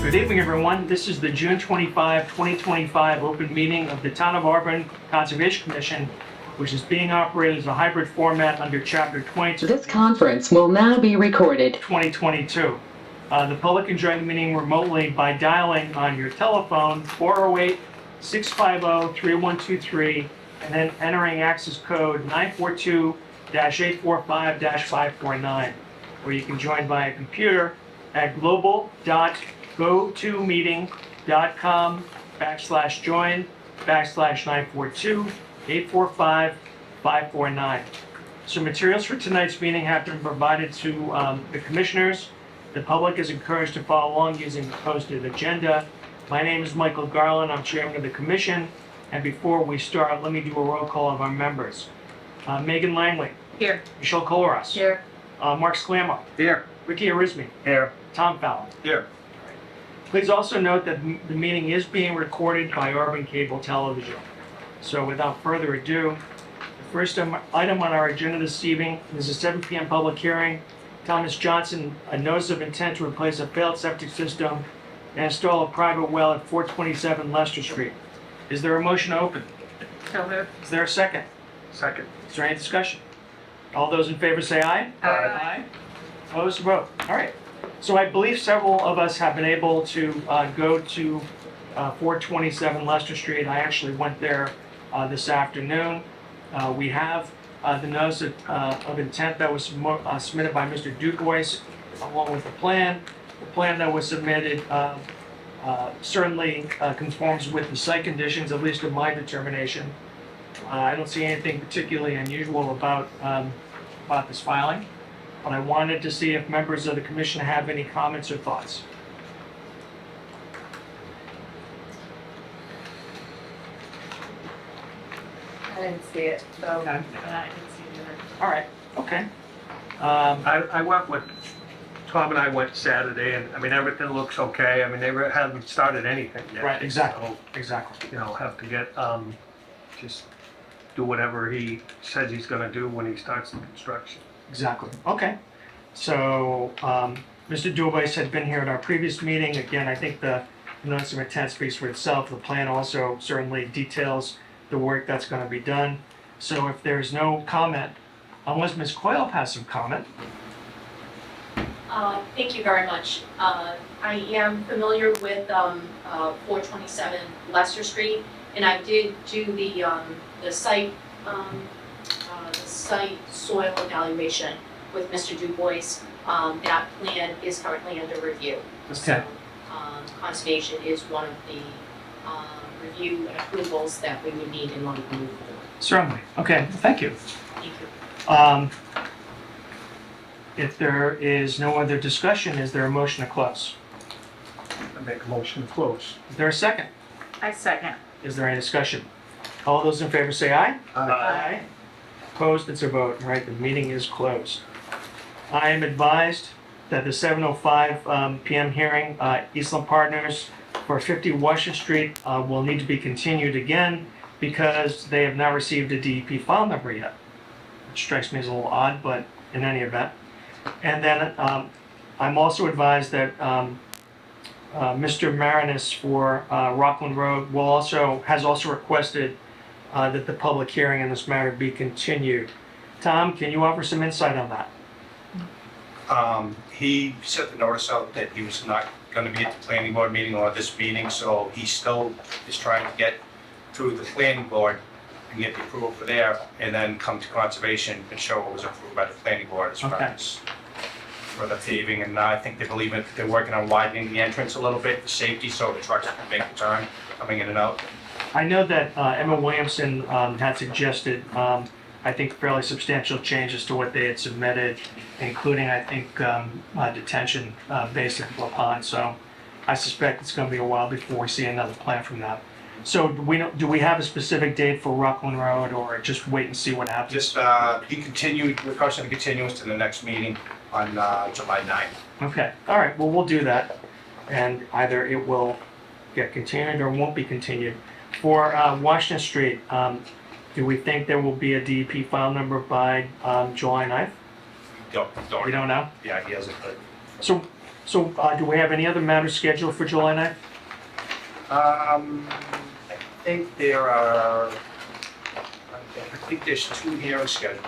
Good evening, everyone. This is the June 25, 2025 open meeting of the Town of Auburn Conservation Commission, which is being operated as a hybrid format under Chapter 22. This conference will now be recorded. 2022. The public can join the meeting remotely by dialing on your telephone 408-650-3123 and then entering access code 942-845-549. Or you can join via computer at global.go-to-meeting.com/join/942-845-549. So materials for tonight's meeting have been provided to the commissioners. The public is encouraged to follow along using the posted agenda. My name is Michael Garland. I'm chairman of the commission. And before we start, let me do a roll call of our members. Megan Langley. Here. Michelle Coloras. Here. Mark Sclammo. Here. Ricky Arizmi. Here. Tom Fallon. Here. Please also note that the meeting is being recorded by Auburn Cable Television. So without further ado, the first item on our agenda this evening is a 7 p.m. public hearing. Thomas Johnson, a notice of intent to replace a failed septic system and install a private well at 427 Leicester Street. Is there a motion to open? So moved. Is there a second? Second. Is there any discussion? All those in favor say aye. Aye. Opposed, vote. All right. So I believe several of us have been able to go to 427 Leicester Street. I actually went there this afternoon. We have the notice of intent that was submitted by Mr. Dubois along with the plan. The plan that was submitted certainly conforms with the site conditions, at least in my determination. I don't see anything particularly unusual about this filing, but I wanted to see if members of the commission have any comments or thoughts. I didn't see it, so. Okay. I didn't see it either. All right, okay. I went with, Tom and I went Saturday, and I mean, everything looks okay. I mean, they haven't started anything yet. Right, exactly, So, exactly. you know, have to get, just do whatever he says he's gonna do when he starts the construction. Exactly. Okay. So, Mr. Dubois had been here at our previous meeting. Again, I think the notice of intent speaks for itself. The plan also certainly details the work that's going to be done. So if there's no comment, unless Ms. Coyle has some comment. Thank you very much. I am familiar with 427 Leicester Street, and I did do the site soil evaluation with Mr. Dubois. That plan is currently under review. Okay. Conservation is one of the review and approvals that we would need in order to move forward. Certainly. Okay. Thank you. Thank you. If there is no other discussion, is there a motion to close? I make a motion to close. Is there a second? I second. Is there any discussion? All those in favor say aye. Aye. Opposed, it's a vote. All right, the meeting is closed. I am advised that the 7:05 p.m. hearing, Eastland Partners for 50 Washington Street will need to be continued again because they have not received a DEP file number yet. Which strikes me as a little odd, but in any event. And then I'm also advised that Mr. Marinas for Rockland Road has also requested that the public hearing in this matter be continued. Tom, can you offer some insight on that? He sent the notice out that he was not going to be at the planning board meeting or this meeting, so he still is trying to get through the planning board and get the approval for there, and then come to conservation and show what was approved by the planning board as far Okay. as for the paving. And I think they believe that they're working on widening the entrance a little bit for safety, so the trucks can make the turn coming in and out. I know that Emma Williamson had suggested, I think, fairly substantial changes to what they had submitted, including, I think, detention based in La Pond. So I suspect it's going to be a while before we see another plan from them. So do we have a specific date for Rockland Road, or just wait and see what happens? Just, he continued, requesting a continuance to the next meeting on July 9th. Okay, all right, well, we'll do that. And either it will get continued or won't be continued. For Washington Street, do we think there will be a DEP file number by July 9th? We don't know? Yeah, he hasn't. So So, do we have any other matters scheduled for July 9th? I think there are, I think there's 2 hearings scheduled.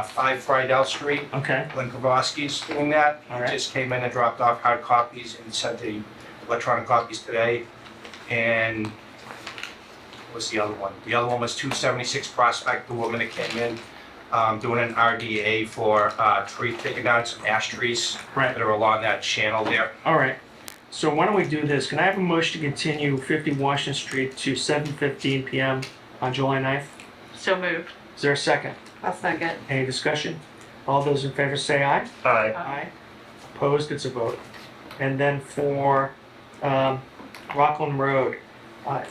5 Friedel Street, Okay, Glenn Kowalski's doing that. All right. He just came in and dropped off hard copies and sent the electronic copies today. And what's the other one? The other one was 276 Prospect, the woman that came in, doing an RDA for taking down some ash trees right, that are along that channel there. all right. So why don't we do this? Can I have a motion to continue 50 Washington Street to 7:15 PM on July 9th? So moved. Is there a second? I'll second. Any discussion? All those in favor say aye. Aye. Aye. Opposed, it's a vote. And then for Rockland Road,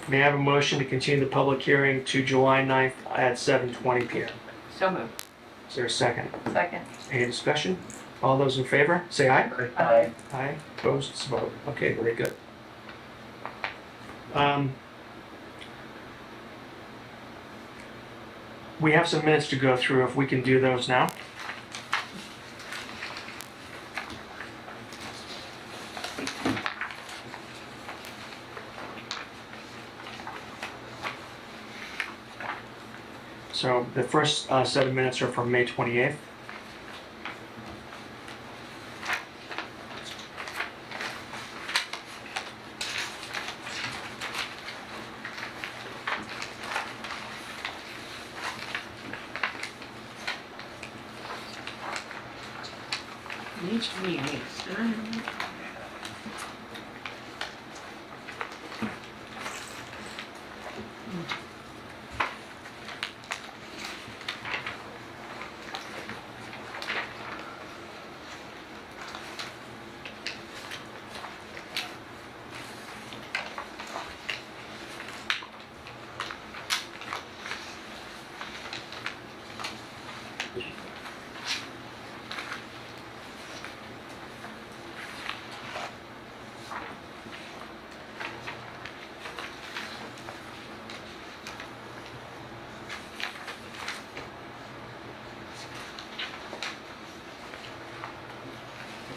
may I have a motion to continue the public hearing to July 9th at 7:20 PM? So moved. Is there a second? Second. Any discussion? All those in favor, say aye. Aye. Aye. Opposed, it's a vote. Okay, very good. We have some minutes to go through, if we can do those now. So the first 7 minutes are from May 28th. Each meeting.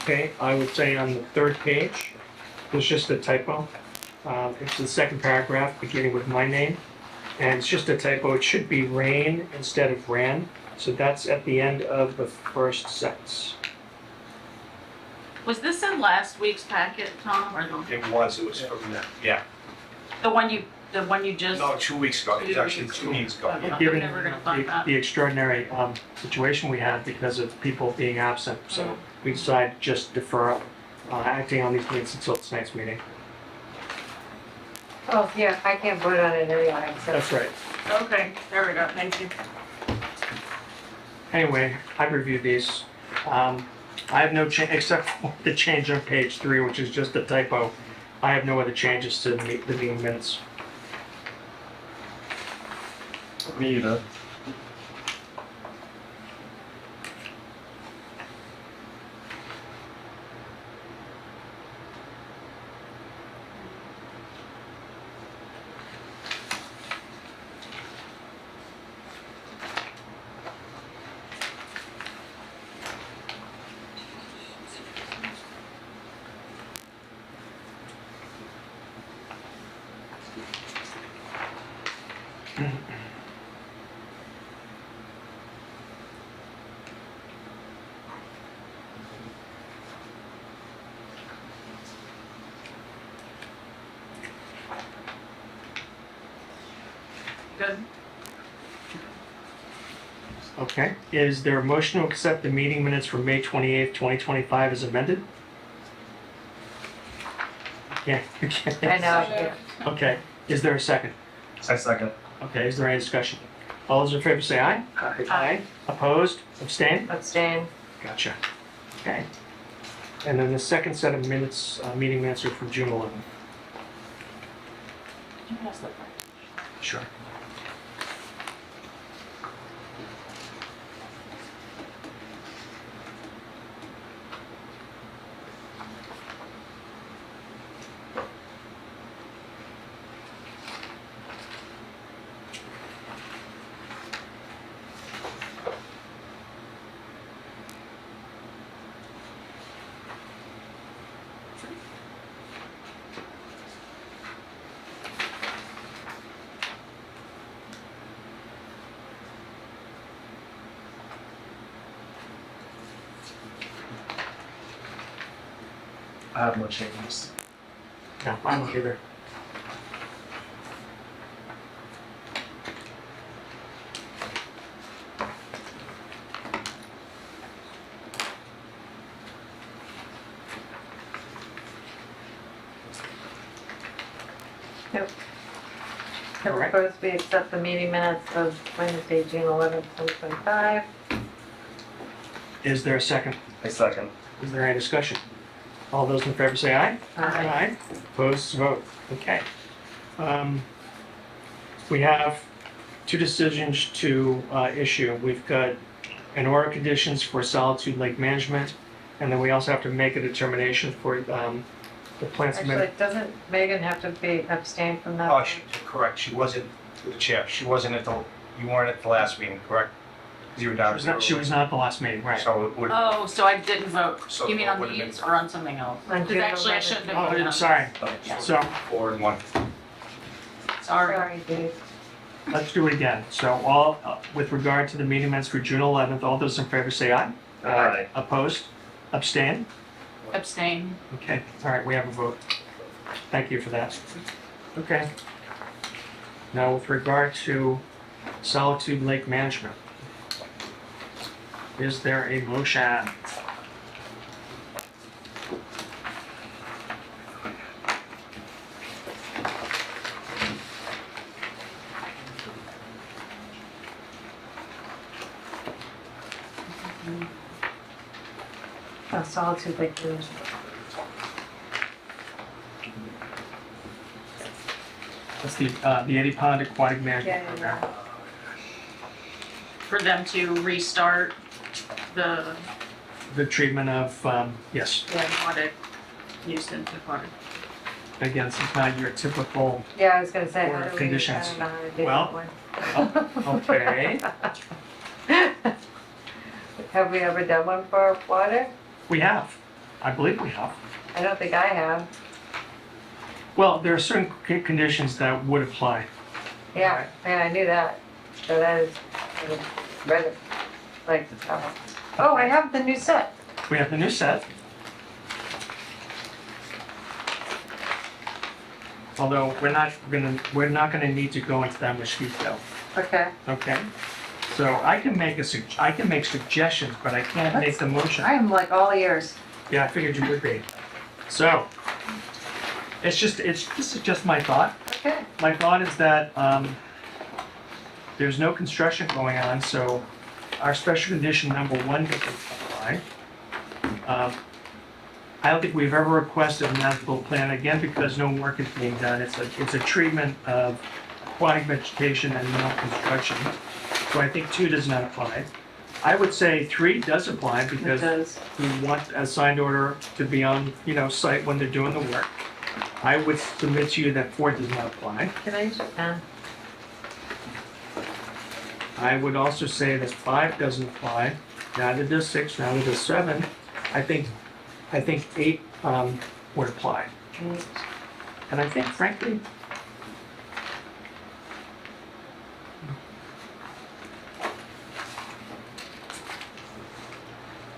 Okay, I would say on the third page, there's just a typo. It's the second paragraph beginning with my name, and it's just a typo. It should be rain instead of ran, so that's at the end of the first sentence. Was this in last week's packet, Tom, or It was from, yeah, the one you just? no, 2 weeks ago, it was actually 2 meetings ago. Okay. Given Never gonna find that. the extraordinary situation we had because of people being absent, so we decided to just defer acting on these minutes until tonight's meeting. Oh, yeah, I can't vote on it anyway, so. That's right. Okay, there we go, thank you. Anyway, I reviewed these. I have no change, except for the change on page 3, which is just a typo. I have no other changes to the meeting minutes. Me either. Good. Okay, is there a motion to accept the meeting minutes for May 28th, 2025 as amended? Yeah, you can't. I know, yeah. Okay, is there a second? I second. Okay, is there any discussion? All those in favor say aye. Aye. Opposed? Abstain? Abstain. Gotcha. Okay. And then the second set of minutes, meeting minutes are from June 11th. You pass that. Sure. I have no changes. No, I don't either. I All right. propose we accept the meeting minutes of Wednesday, June 11th, 2025. Is there a second? I second. Is there any discussion? All those in favor say aye. Aye. Opposed, vote. Okay. We have two decisions to issue. We've got an order of conditions for Solitude Lake Management, and then we also have to make a determination for the plants. Actually, doesn't Megan have to be abstained from that? Oh, correct, she wasn't, through the chair, she wasn't you weren't at the last meeting, correct? 'Cause you were down. She was not at the last meeting, right? So it would, Oh, so I didn't vote. So You mean it on would've been- these or on something else? On Because June actually I 11th. shouldn't have Oh, voted I'm on. sorry. Yeah. So 4-1. Sorry. Sorry, Dave. let's do it again. So all, with regard to the meeting minutes for June 11th, all those in favor say aye. Aye. Opposed? Abstain? Abstain. Okay, all right, we have a vote. Thank you for that. Okay. Now, with regard to Solitude Lake Management, is there a motion? Oh, Solitude Lake Management. That's the Eddie Pond Aquatic Management Yeah, Program. For them to restart the The treatment of, yes, aquatic, Houston aquatic. again, it's not your typical, Yeah, I was gonna say, Order how of do we, I conditions. don't know how to do Well, that one. okay. Have we ever done one for water? We have, I believe we have. I don't think I have. Well, there are certain conditions that would apply. Yeah, yeah, I knew that. So that is, I read it, like, oh, I have the new set. We have the new set. Although we're not gonna need to go into that much detail, Okay. okay? So I can make I can make suggestions, but I can't make the motion. I am like all ears. Yeah, I figured you would be. So, this is just my thought. Okay. My thought is that, there's no construction going on, so our special condition number 1 doesn't apply. I don't think we've ever requested an as-built plan, again, because no work is being done. It's a treatment of aquatic vegetation and no construction. So I think 2 does not apply. I would say 3 does apply It because does. we want a signed order to be on, site when they're doing the work. I would submit to you that 4 does not apply. Can I use your pen? I would also say that 5 doesn't apply, neither does 6, neither does 7. I think 8 would apply. And I think frankly,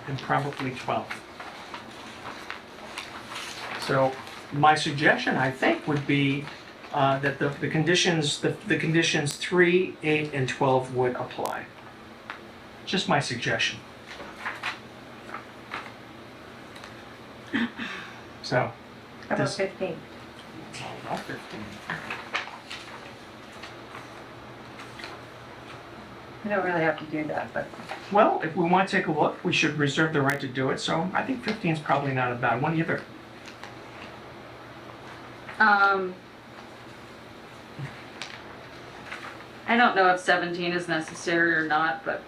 and probably 12. So my suggestion, I think, would be that the conditions 3, 8, and 12 would apply. Just my suggestion. So, How about This- 15? not 15. We don't really have to do that, but Well, if we want to take a look, we should reserve the right to do it, so I think 15 is probably not a bad one either. I don't know if 17 is necessary or not, but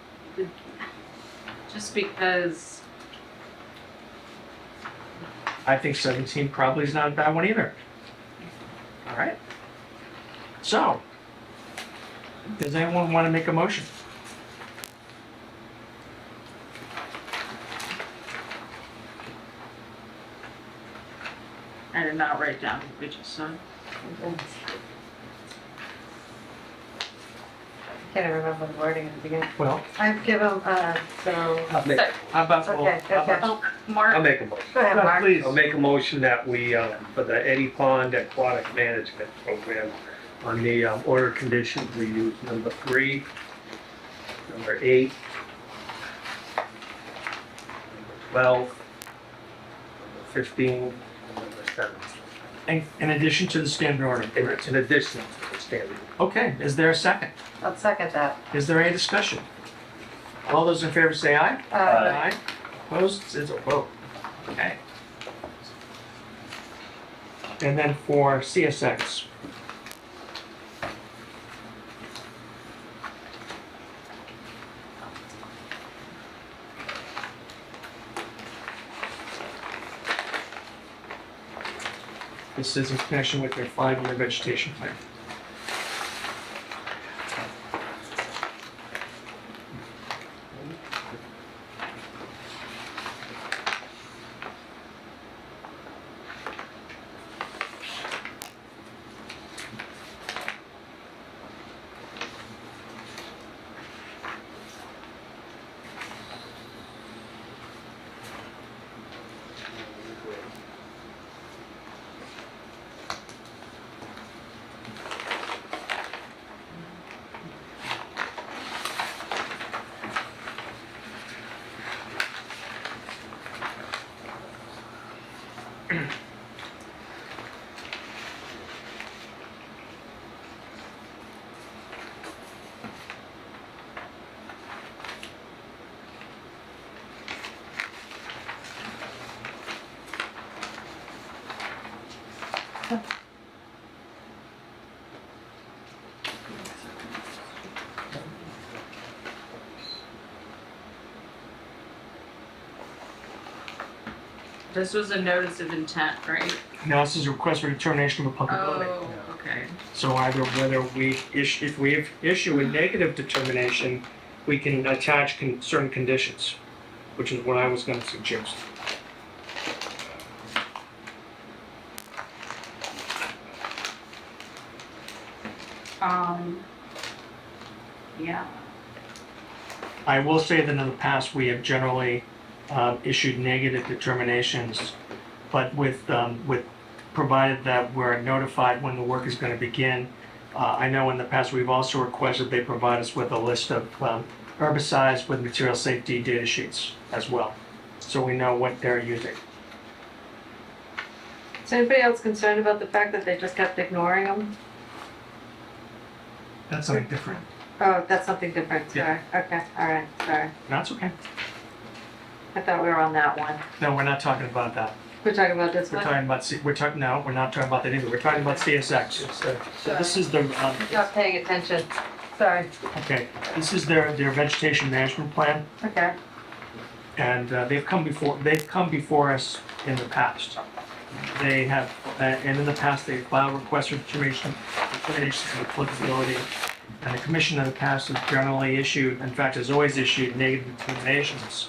just because, I think 17 probably is not a bad one either. All right. So, does anyone want to make a motion? I did not write down what we just said. can't even remember the wording at the beginning. Well, I've given, so, How about, okay, okay. I'll Mark, make a motion. Go ahead, Mark. please. I'll make a motion that we, for the Eddie Pond Aquatic Management Program, on the order conditions, we use number 3, number 8, number 12, number 15, and number 17. In addition to the standard order. In addition to the standard. Okay, is there a second? I'll second that. Is there any discussion? All those in favor say aye. Aye. Opposed, it's a vote. Okay. And then for CSX. This is in connection with their 5-year vegetation plan. this was a notice of intent, right? Now, this is a request for determination of applicability. Oh, okay. So either whether we issue, if we issue a negative determination, we can attach certain conditions, which is what I was gonna suggest. Yeah. I will say that in the past, we have generally issued negative determinations, but with provided that we're notified when the work is gonna begin. I know in the past, we've also requested they provide us with a list of herbicides with material safety data sheets as well, so we know what they're using. Is anybody else concerned about the fact that they just kept ignoring them? That's something different. Oh, that's something different, sorry. Yeah. Okay, all right, sorry. That's okay. I thought we were on that one. No, we're not talking about that. We're talking about this We're one? talking about, no, we're not talking about that either. We're talking about CSX. So this is the, Not paying attention, sorry. okay, this is their vegetation management plan, Okay, and they've come before us in the past. They have, and in the past, they filed requests for determination of applicability, and the commission in the past has generally issued, in fact, has always issued negative determinations,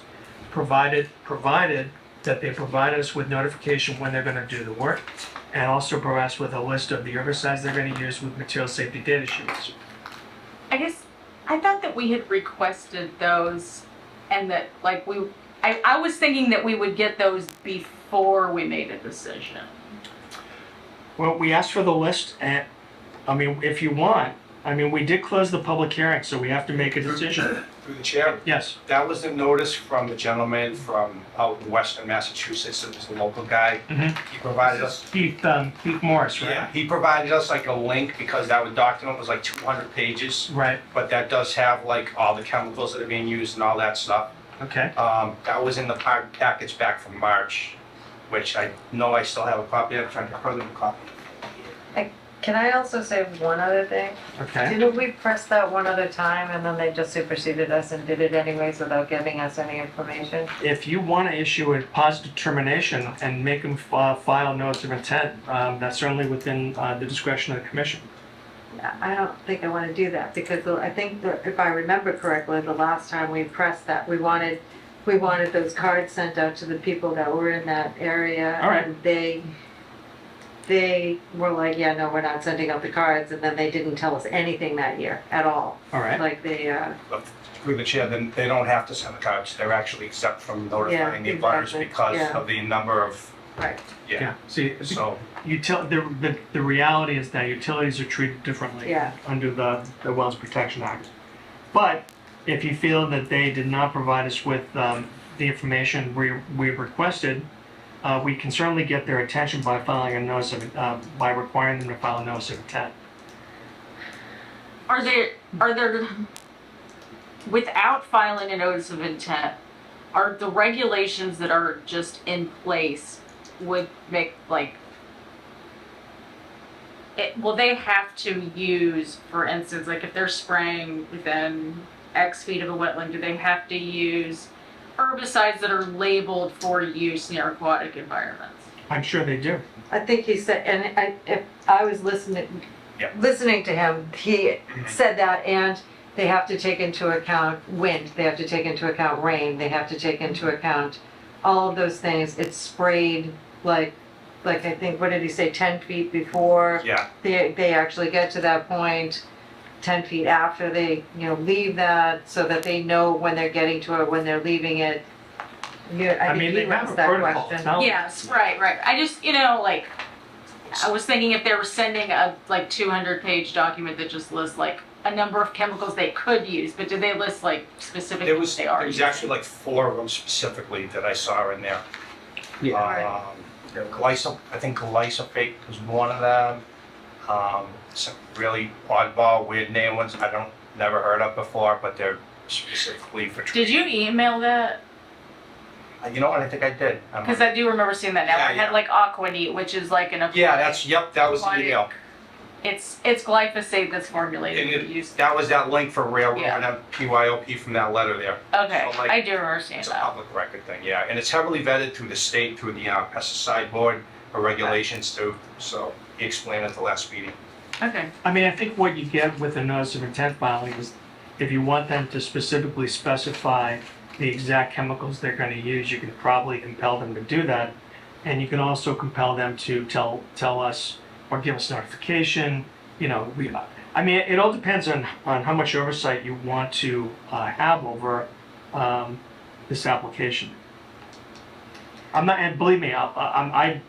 provided that they provide us with notification when they're gonna do the work, and also provide us with a list of the herbicides they're gonna use with material safety data sheets. I guess, I thought that we had requested those and that, like, I was thinking that we would get those before we made a decision. Well, we asked for the list, and, I mean, if you want, I mean, we did close the public hearing, so we have to make a decision. Through the chair, Yes, that was the notice from the gentleman from out in western Massachusetts, it was a local guy. Mhm. He provided us, Keith Morris, yeah, right? he provided us like a link because that document was like 200 pages. Right, But that does have like all the chemicals that are being used and all that stuff. okay. That was in the package back from March, which I know I still have a copy of, I'm trying to further a copy. can I also say one other thing? Okay. Didn't we press that one other time and then they just superseded us and did it anyways without giving us any information? If you want to issue a positive determination and make them file notice of intent, that's certainly within the discretion of the commission. I don't think I want to do that because I think that if I remember correctly, the last time we pressed that, we wanted those cards sent out to the people that were in that area. All right. And they they were like, yeah, no, we're not sending out the cards, and then they didn't tell us anything that year at all. All right. Like they, But through the chair, then they don't have to send the cards. They're actually exempt from notifying the Yeah, abutters exactly. because Yeah. of the number of, right, yeah. See, So, the reality is that utilities are treated differently Yeah. under the Wells Protection Act. But if you feel that they did not provide us with the information we requested, we can certainly get their attention by filing a notice of, by requiring them to file a notice of intent. Are there, without filing a notice of intent, are the regulations that are just in place would make like, will they have to use, for instance, like if they're spraying within X feet of a wetland, do they have to use herbicides that are labeled for use near aquatic environments? I'm sure they do. I think he said, and if I was Yeah. listening to him, he said that, and they have to take into account wind, they have to take into account rain, they have to take into account all of those things. It's sprayed like I think, what did he say, 10 feet before yeah, they actually get to that point, 10 feet after they, leave that, so that they know when they're getting to it, when they're leaving it. I mean, think they he have asked a that protocol. question. It's not- Yes, right. I just, like, I was thinking if they were sending a 200-page document that just lists like a number of chemicals they could use, but do they list like specifically there what was, they are there was using? actually like 4 of them specifically that I saw in there. Yeah. I think glyphosate was one of them. Some really oddball, weird name ones never heard of before, but they're specifically for Did trees. you email that? You know what, I think I did. Because I do remember seeing that now. Yeah, I had yeah. like Aquanit, which is like an Yeah, that was the aquatic- email. It's glyphosate that's formulated And for use. that was that link for railroad Yeah. and PYOP from that letter there. Okay, so, like, I do remember seeing It's a that. public record thing, yeah, and it's heavily vetted through the state, through the pesticide board, or regulations too, so he explained at the last meeting. Okay. I mean, I think what you get with a notice of intent filing is if you want them to specifically specify the exact chemicals they're going to use, you can probably compel them to do that. And you can also compel them to tell us or give us notification. I mean, it all depends on how much oversight you want to have over this application. I'm not, and believe me, I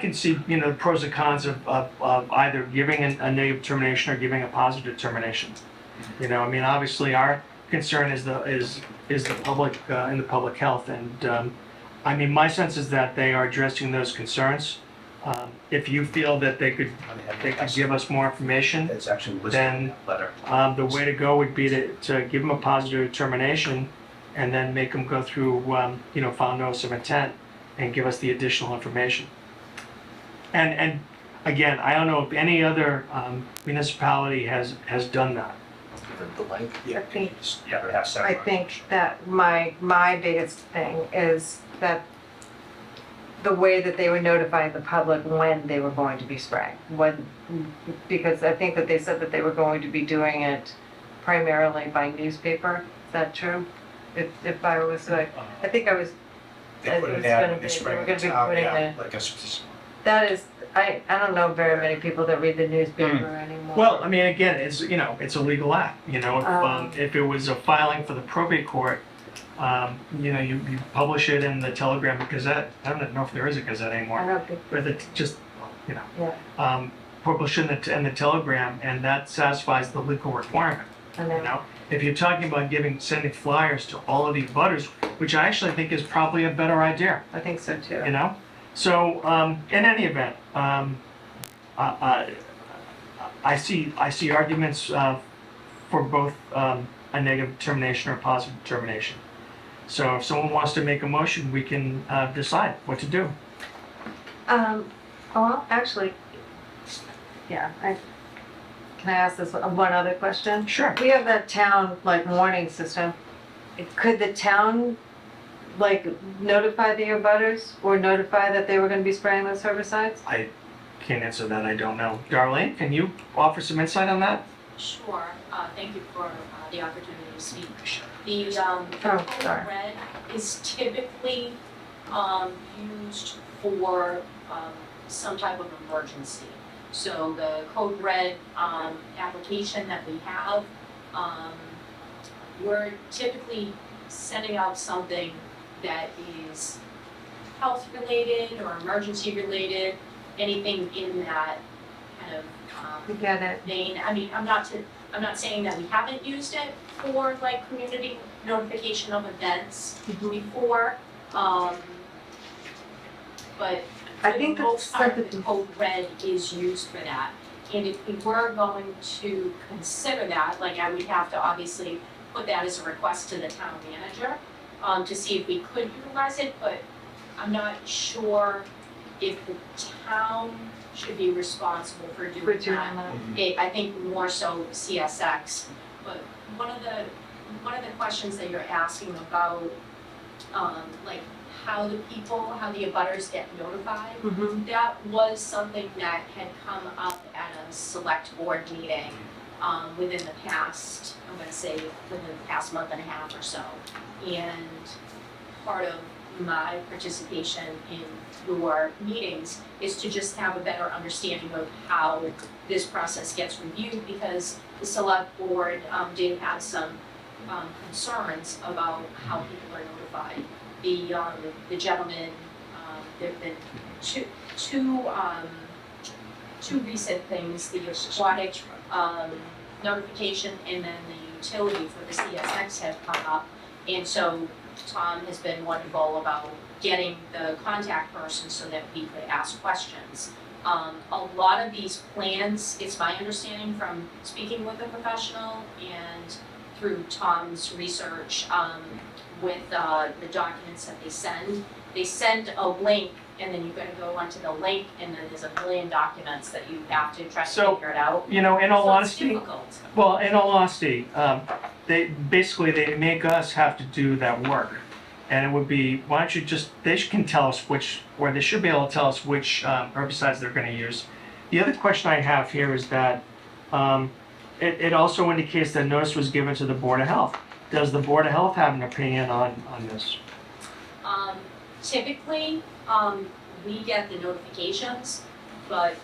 can see, the pros and cons of either giving a negative determination or giving a positive determination. I mean, obviously our concern is the public and the public health, and I mean, my sense is that they are addressing those concerns. If you feel that they could give us more information, It's actually listed Then- in that letter. the way to go would be to give them a positive determination and then make them go through, file notice of intent and give us the additional information. And again, I don't know if any other municipality has done that. Yeah, I think- yeah, it has I that. think that my biggest thing is that the way that they were notifying the public when they were going to be spraying. Because I think that they said that they were going to be doing it primarily by newspaper. Is that true? If I was, I think I was, They put it an was ad gonna in the be- spring. they were gonna be town, putting yeah, the- like a specific. that is, I don't know very many people that read the newspaper anymore. Well, I mean, again, it's a legal act. Oh. If it was a filing for the probate court, you publish it in the Telegram Gazette. I don't know if there is a Gazette I anymore, don't think, but it's just, yeah, publish in the Telegram, and that satisfies the legal requirement. I know. If you're talking about sending flyers to all of the butters, which I actually think is probably a better idea. I think so too. So, in any event, I see arguments for both a negative determination or a positive determination. So if someone wants to make a motion, we can decide what to do. Well, actually, yeah, can I ask this one other question? Sure. We have that town warning system. Could the town notify the abutters or notify that they were gonna be spraying those herbicides? I can't answer that, I don't know. Darlene, can you offer some insight on that? Sure, thank you for the opportunity to speak. The Oh, code sorry. red is typically used for, some type of emergency. So the Code Red, application that we have, we're typically sending out something that is health related or emergency related, anything in that kind of, We get it. vein. I mean, I'm not saying that we haven't used it for like community notification of events before, but I for think the that's most part, the something- Code Red is used for that. And if we were going to consider that, like I would have to obviously put that as a request to the town manager, to see if we could utilize it, but I'm not sure if the town should be responsible for We're doing doing that. that. I think more so CSX, but one of the questions that you're asking about, like how the abutters get notified, Mhm. that was something that had come up at a select board meeting, within the past, I'm gonna say, within the past month and a half or so. And part of my participation in your meetings is to just have a better understanding of how this process gets reviewed, because the select board, did have some, concerns about how people are notified. The gentleman, there've been two recent things, the aquatic, notification and then the utility for the CSX have come up. And so Tom has been wonderful about getting the contact person so that we could ask questions. A lot of these plans, it's my understanding from speaking with a professional and through Tom's research, with the documents that they send a link, and then you're gonna go onto the link, and then there's a million documents that you have to try to So, figure it out. You know, in all So it's honesty, difficult. well, in all honesty, they make us have to do that work. And it would be, why don't you just, can tell us or they should be able to tell us which herbicides they're gonna use. The other question I have here is that, it also indicates that notice was given to the Board of Health. Does the Board of Health have an opinion on this? Typically, we get the notifications, but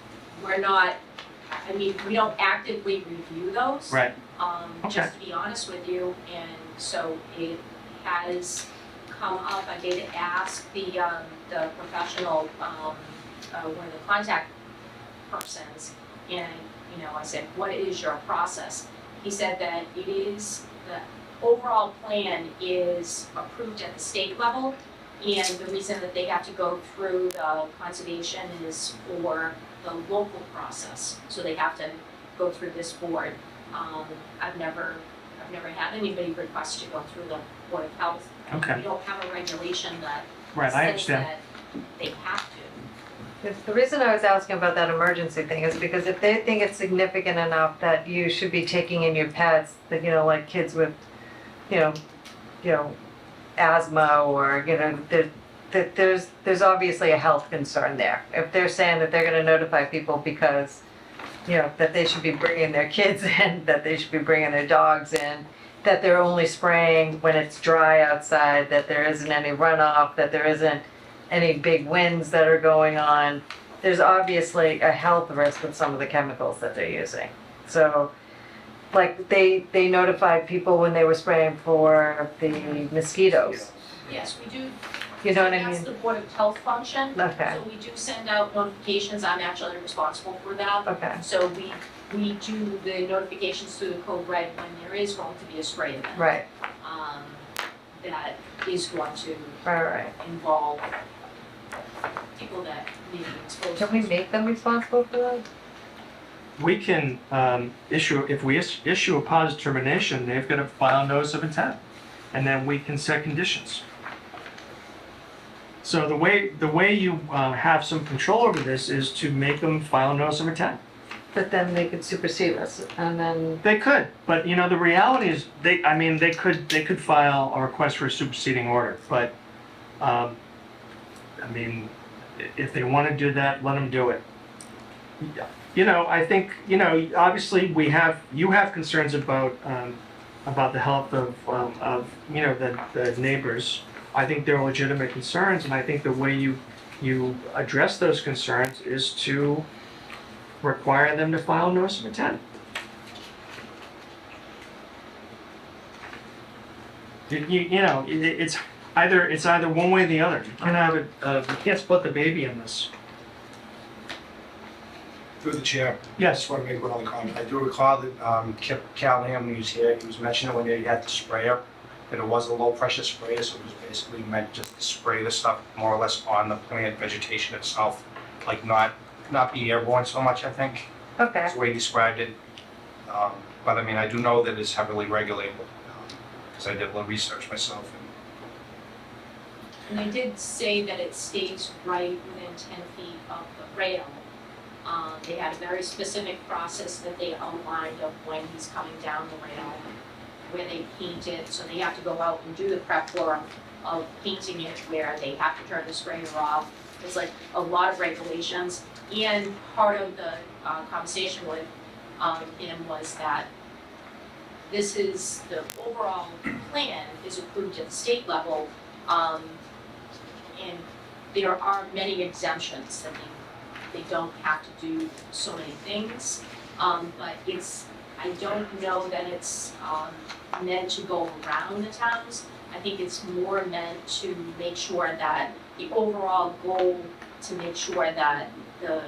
we don't actively review those. Right, Just to be honest with you, and so it has come up. I did ask the professional, one of the contact persons, and, I said, what is your process? He said that the overall plan is approved at the state level, and the reason that they have to go through the conservation is for the local process, so they have to go through this board. I've never had anybody request to go through the Board of Health. okay, We don't have a regulation that right, I says understand. that they have to. Yes, the reason I was asking about that emergency thing is because if they think it's significant enough that you should be taking in your pets, that, like kids with, asthma or, that there's obviously a health concern there. If they're saying that they're gonna notify people because, that they should be bringing their kids in, that they should be bringing their dogs in, that they're only spraying when it's dry outside, that there isn't any runoff, that there isn't any big winds that are going on. There's obviously a health risk with some of the chemicals that they're using. So, like, they notified people when they were spraying for the mosquitoes. Yes, we do. You know what I That's mean? the Board of Health function. Okay, So we do send out notifications. I'm actually responsible for that. okay, So we do the notifications through the Code Red when there is going to be a spray event. right, That is going to right. involve people that may be exposed. Can we make them responsible for that? We can if we issue a positive determination, they've got to file a notice of intent, and then we can set conditions. So the way you have some control over this is to make them file a notice of intent. But then they could supersede us and then, They could, but the reality is they could file a request for a superseding order, but if they want to do that, let them do it. I think obviously you have concerns about the health of the neighbors, I think they're legitimate concerns, and I think the way you address those concerns is to require them to file a notice of intent. It's either one way or the other. You can't have it, you can't split the baby in this. Through the chair, I Yes, just want to make one other comment. I do recall that Kip Callahan, when he was here, he was mentioning when he had the sprayer, that it was a low pressure sprayer, so it was basically meant just to spray the stuff more or less on the plant vegetation itself, like not be airborne so much, I think. Okay, That's the way he described it. But I mean, I do know that it's heavily regulated, because I did a little research myself. And they did say that it stays right within 10 feet of the rail. They had a very specific process that they outlined of when he's coming down the rail, where they paint it, so they have to go out and do the prep work of painting it, where they have to turn the sprayer off. There's like a lot of regulations, and part of the conversation with him was that this is, the overall plan is approved at the state level, and there are many exemptions that they don't have to do so many things. But I don't know that it's meant to go around the towns. I think it's more meant to make sure that the overall goal, to make sure that the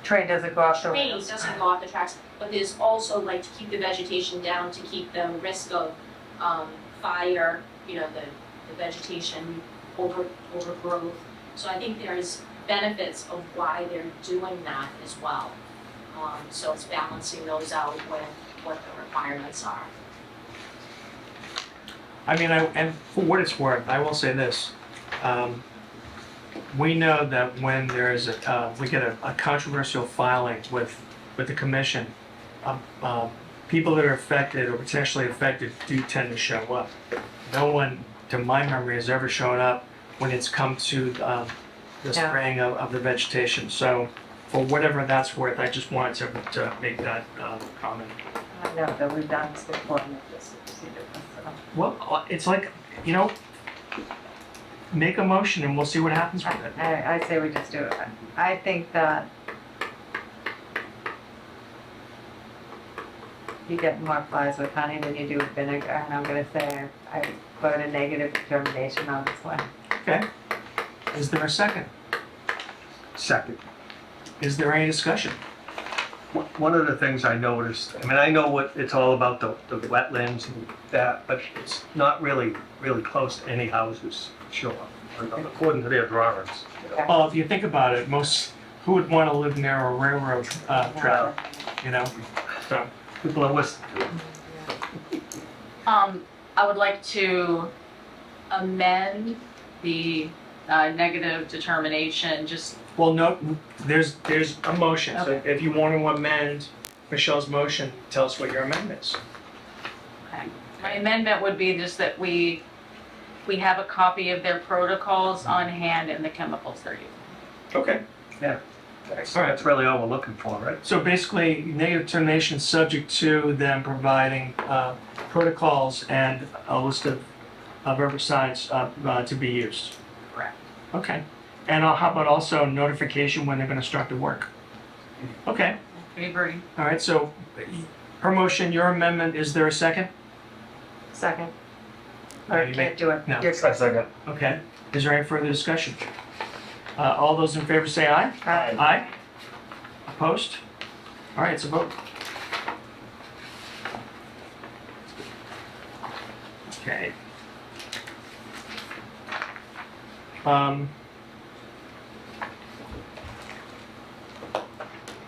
train doesn't go off the train rails. doesn't go off the tracks, but there's also like to keep the vegetation down, to keep the risk of fire, the vegetation overgrowth. So I think there's benefits of why they're doing that as well. So it's balancing those out with what the requirements are. I mean, and for what it's worth, I will say this. We know that when there is we get a controversial filing with the commission, people that are affected or potentially affected do tend to show up. No one, to my memory, has ever shown up when it's come to the Yeah. spraying of the vegetation. So for whatever that's worth, I just wanted to make that comment. I know that we've done this before and this is different, so. Well, it's like, make a motion and we'll see what happens with it. I say we just do it. I think that you get more flies with honey than you do with vinegar, and I'm gonna say I vote a negative determination on this one. Okay. Is there a second? Second. Is there any discussion? One of the things I noticed, I mean, I know what it's all about, the wetlands and that, but it's not really close to any houses, sure, according to their drawings. Well, if you think about it, who would want to live near a railroad track, So, People are listening to it. I would like to amend the negative determination, just, well, no, there's a motion. So Okay. if you want to amend Michelle's motion, tell us what your amendment is. my amendment would be just that we have a copy of their protocols on hand and the chemicals they're using. Okay. That's really all we're looking for, right? So basically, negative determination is subject to them providing protocols and a list of herbicides to be used. Correct. Okay. And how about also notification when they're going to start the work? Okay. We agree. All right. So her motion, your amendment, is there a second? Second. Or You can't do it. No. You're Second. Okay. Is there any further discussion? All those in favor say aye. Aye. Aye. Opposed? All right, it's a vote. Okay.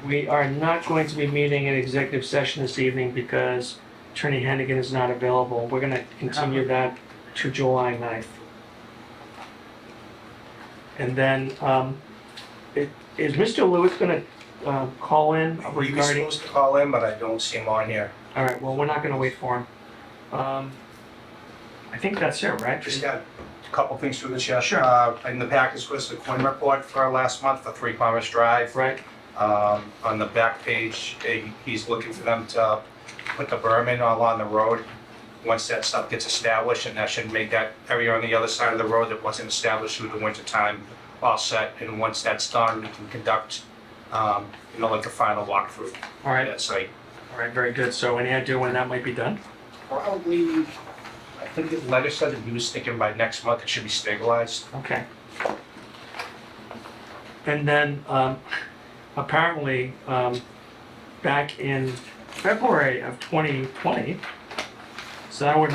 We are not going to be meeting in executive session this evening because Attorney Hennigan is not available. We're gonna continue that to July 9th. And then, is Mr. Lewis gonna call in He was regarding? supposed to call in, but I don't see him on here. All right, well, we're not gonna wait for him. I think that's it, right? Just got a couple things through the chair. Sure. In the package was the coin report for last month for 3 Commerce Drive. Right, On the back page, he's looking for them to put the berm in all on the road. once that stuff gets established, and that should make that area on the other side of the road that wasn't established through the winter time all set. And once that's done, we can conduct, like a final walkthrough All right, at that site. all right, very good. So any idea when that might be done? Probably, I think the letter said that he was thinking by next month it should be stabilized. Okay. And then, apparently, back in February of 2020, so that would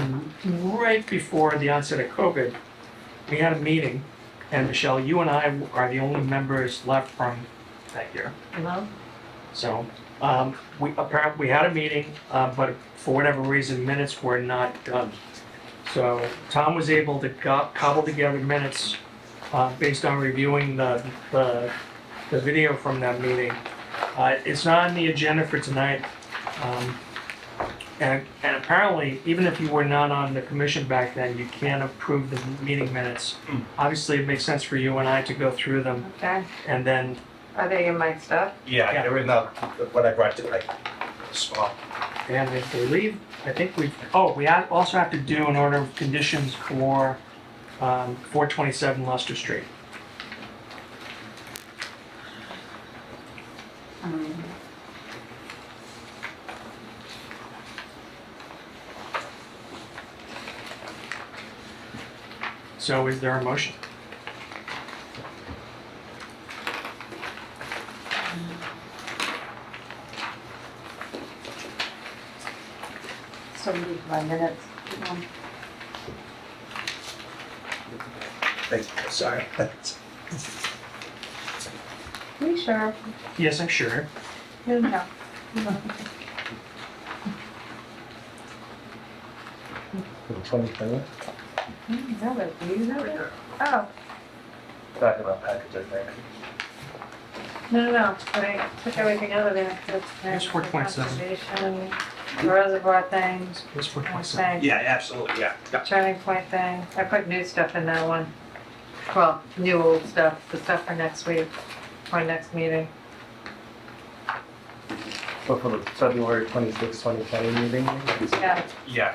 right before the onset of COVID, we had a meeting, and Michelle, you and I are the only members left from that year. Hello? So, we had a meeting, but for whatever reason, minutes were not done. So Tom was able to cobble together minutes, based on reviewing the video from that meeting. It's not on the agenda for tonight. And apparently, even if you were not on the commission back then, you can approve the meeting minutes. Obviously, it makes sense for you and I to go through them, Okay. and then, Are they in my stuff? Yeah, Yeah. they're in what I brought tonight. Small. and I believe, I think we also have to do an order of conditions for 427 Leicester Street. So is there a motion? So my minutes. Thank you, sorry. You sure? Yes, I'm sure. No. Oh, Talking about packages, maybe. no, but I took everything out of there. Here's 4.7. Conservation, Reservoir things, It's 427. thing, Yeah, absolutely, yeah. turning point thing. I put new stuff in that one. Well, new old stuff, the stuff for next week, for next meeting. So for the February 26, 2020 meeting? Yeah, Yeah.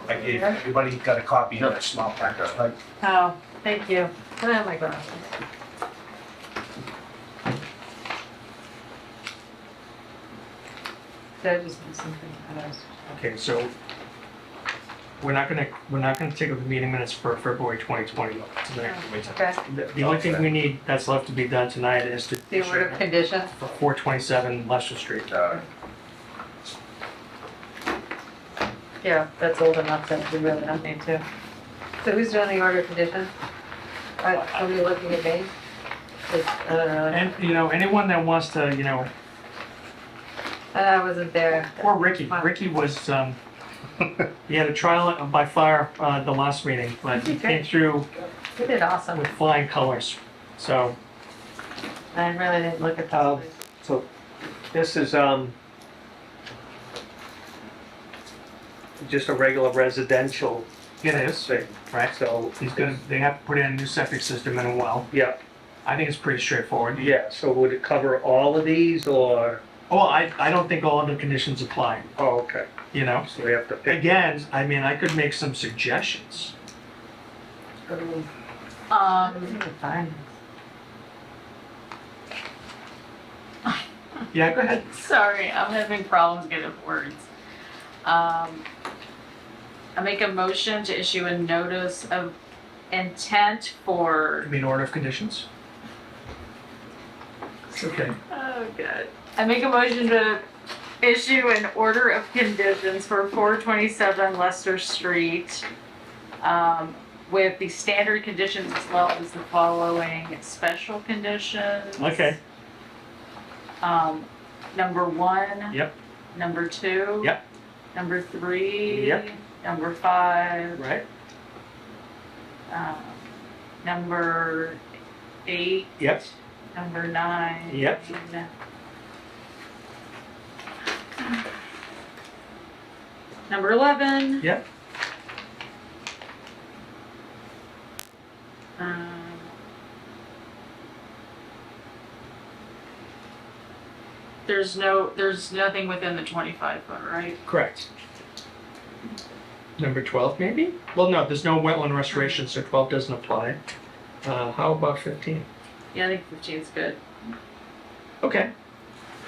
I gave, everybody got a copy of that small package, right? oh, thank you. Oh, my glasses. Did I just do something? Okay, so we're not gonna take up the meeting minutes for February 2020 tonight. Okay, The only thing we need that's left to be done tonight is to the order of conditions. for 427 Leicester Street. Yeah, that's old enough that we really don't need to. So who's doing the order of conditions? Are we looking at me? 'Cause I don't know. And, anyone that wants to, I wasn't there. or Ricky. Ricky was, he had a trial by fire, the last meeting, but he came through You did awesome. with flying colors. So, I really didn't look at Um, those. So this is, just a regular residential it is, thing, right? so, They have to put in a new septic system and a well. yeah, I think it's pretty straightforward. yeah, so would it cover all of these, or, Oh, I don't think all of the conditions apply, oh, okay, so we have to pick. Again, I mean, I could make some suggestions. Fine. Yeah, go ahead. Sorry, I'm having problems getting words. I make a motion to issue a notice of intent for, I mean, order of conditions? It's okay. oh god. I make a motion to issue an order of conditions for 427 Leicester Street, with the standard conditions as well as the following special conditions. Okay, Number 1. Yep. Number 2. Yep. Number 3. Yep. Number 5. right? Number 8. Yep, Number 9. Yep. Number 11. yep. There's nothing within the 25 foot, right? Correct. Number 12, maybe? Well, no, there's no wetland restoration, so 12 doesn't apply. How about 15? Yeah, I think 15 is good. Okay.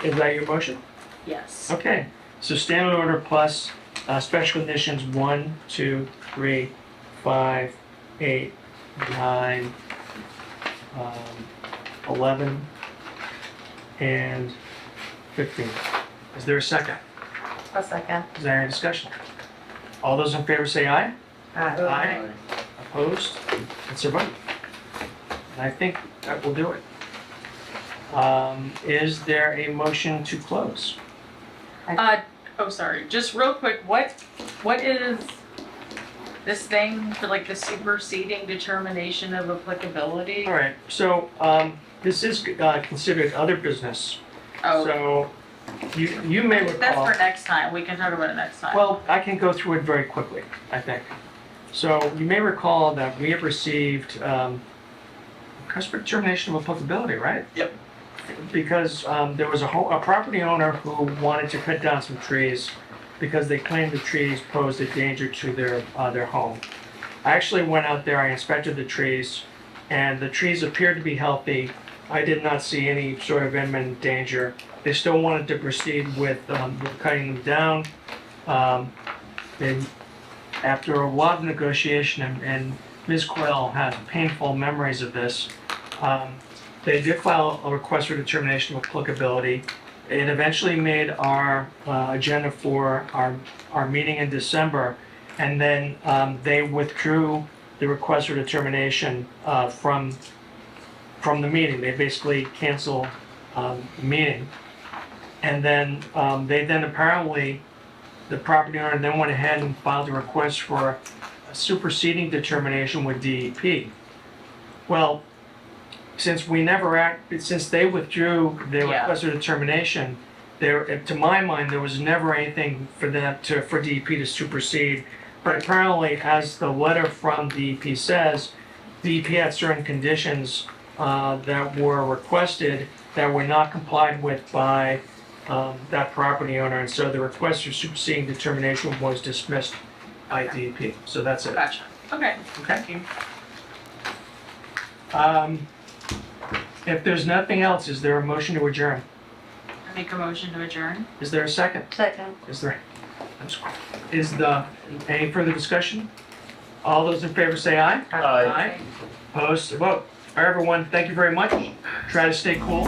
Is that your motion? Yes. Okay. So standard order plus special conditions 1, 2, 3, 5, 8, 9, 11, and 15. Is there a second? A second. Is there any discussion? All those in favor say aye. Aye. Opposed? It's a vote. And I think that will do it. Is there a motion to close? Oh, sorry. Just real quick, what is this thing for like the superseding determination of applicability? All right, so this is considered other business. Oh, So you may that's recall. for next time. We can talk about it next time. Well, I can go through it very quickly, I think. So you may recall that we have received request for determination of applicability, right? Yep. Because there was a property owner who wanted to cut down some trees because they claimed the trees posed a danger to their home. I actually went out there, I inspected the trees, and the trees appeared to be healthy. I did not see any sort of imminent danger. They still wanted to proceed with cutting them down. And after a lot of negotiation, and Ms. Quill has painful memories of this, they did file a request for determination of applicability. It eventually made our agenda for our meeting in December, and then they withdrew the request for determination from the meeting. They basically canceled the meeting. And then they then apparently, the property owner then went ahead and filed a request for a superseding determination with DEP. Well, since they withdrew their Yeah. request for determination, to my mind, there was never anything for DEP to supersede. But apparently, as the letter from DEP says, DEP had certain conditions that were requested that were not complied with by that property owner, and so the request for superseding determination was dismissed by DEP. So that's it. Gotcha. Okay. Thank you. If there's nothing else, is there a motion to adjourn? I make a motion to adjourn. Is there a second? Second. Any further discussion? All those in favor say aye. Aye. Opposed, vote. All right, everyone, thank you very much. Try to stay cool.